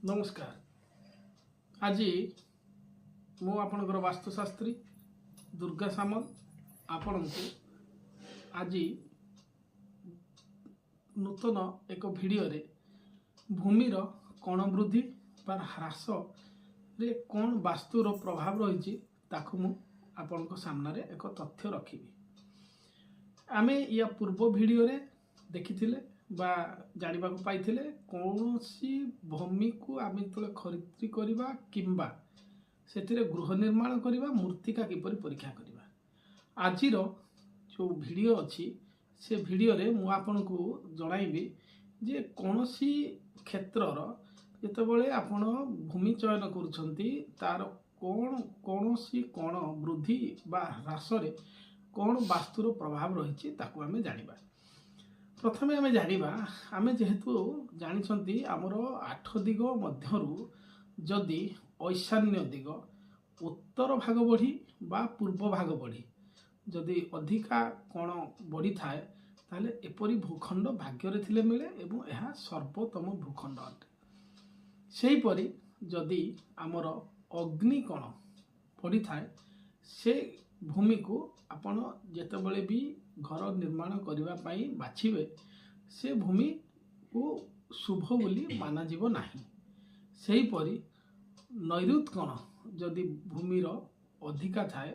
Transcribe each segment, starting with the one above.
नमस्कार। आज मु आपणकर वास्तुशास्त्री दुर्गा सामल आपण को आज नूतन एक वीडियो रे भूमिर कण वृद्धि बा ह्रास रे कौन वास्तुर प्रभाव रही ताकू मु आपण सामने एक तथ्य रखी। आमे या पूर्व वीडियो रे देखिथिले बा जानिबा को पाइथिले कौनसी भूमि को आमे तले खरीदी करबा किंबा सेतिरे गृह निर्माण करबा मूर्तिका किपरि परीक्षा करबा। आजिर जो वीडियो अछि से वीडियो रे मु आपन को जणाइबी जे कौनसी क्षेत्रर जेतेबेले आपण भूमि चयन करूछंती तार कौनसी कोण वृद्धि बा ह्रास रे कौन वास्तुर प्रभाव रही ताकू आमे जानिबा। प्रथमे आमे जानिबा आमे जेहेतु जानिछंती आमर 8 दिग मध्यरु जदि ईशान्य दिग उत्तर भाग बढ़ी बा पूर्व भाग बढ़ी जदि अधिका कोण बढ़ी थाए ताले एपरी भूखंड भाग्य रे थिले मिले एवं यह सर्वोत्तम भूखंड अटे। सेही परी जदि आमर अग्नि कोण पड़ी थाए से भूमि को आपण जेतेबेले भी घर निर्माण करबा पई बाछिबे से भूमि को शुभ बोली माना जीव नाही। सेही परी नैऋत कोण जदि भूमिर अधिका थाए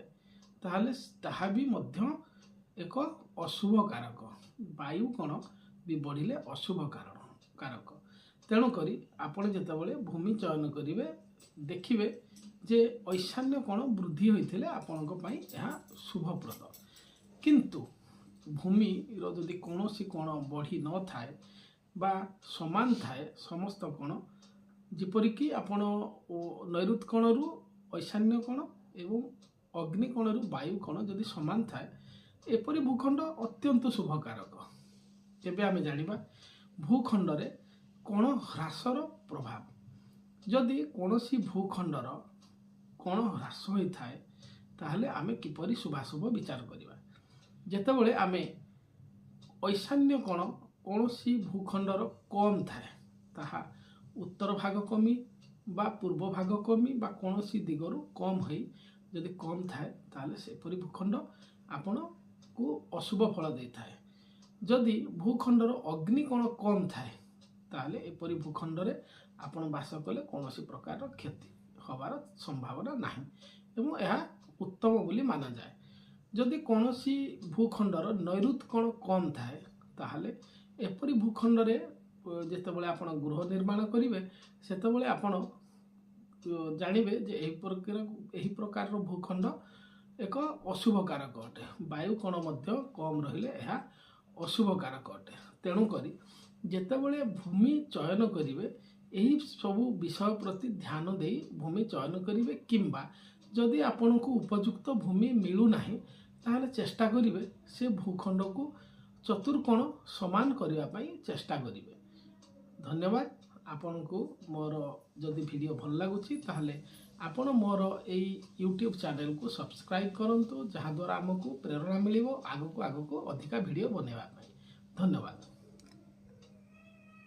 ताहले ताहा भी मध्य एक अशुभ कारक। वायु कोण भी बढ़िले अशुभ कारक। तेणु करी आपण जेतेबेले भूमि चयन करिवे देखिबे जे ईशान्य कोण वृद्धि होइथिले आपणक पई यह शुभप्रद। किंतु भूमि रो जदि कोनोसी कोण बढ़ी न थाए बा समान थाए समस्त कोण जिपरि कि आपण नैऋत कोणरू ईशान्य कोण एवं अग्नि कोणरू वायु कोण जदि समान थाए एपरि भूखंड अत्यंत शुभकारक। एबे आमे जानिबा भूखंड रे कोण ह्रासर प्रभाव। जदि कोनोसी भूखंडर कोण ह्रास होई थाए ताहले आमे किपरि शुभाशुभ विचार करिबा। जेतेबेले आमे ईशान्य कोण कोनोसी भूखंडर कम थाए ताहा उत्तर भाग कमी बा पूर्व भाग कमी बा कोनोसी दिगरु कम होई जदि कम थाए ताहले सेपरि भूखंड आपण को अशुभ फल दे थाए। जदि भूखंडर अग्नि कोण कम थाए ताहले एपरि भूखंड रे आपण वास कले कोनोसी प्रकार क्षति होबार संभावना नाही एवं यह उत्तम बोली माना जाए। जदि कोनोसी भूखंडर नैऋत कोण कम थाए ताहले एपरि भूखंड रे जेतेबेले आपण गृह निर्माण करिवे सेतेबेले आपण जानिबे जे एही प्रकार भूखंड एक अशुभ कारक अटे। वायु कोण मध्य कम रहिले यह अशुभ कारक अटे। तेणु करी जेतेबेले भूमि चयन करिवे एही सबु विषय प्रति ध्यान देई भूमि चयन करिवे किंबा जदि आपण को उपयुक्त भूमि मिलू नाही ताहले चेष्टा करिवे से भूखंड को चतुर्कोण समान करबा पई चेष्टा करिवे। धन्यवाद। आपण को मोर जदि वीडियो भल लागुची ताहले आपण मोर एई YouTube चैनल को सब्सक्राइब करंतु जहा द्वारा हमकु प्रेरणा मिलिवो आगो को अधिका वीडियो बनेबा पई। धन्यवाद।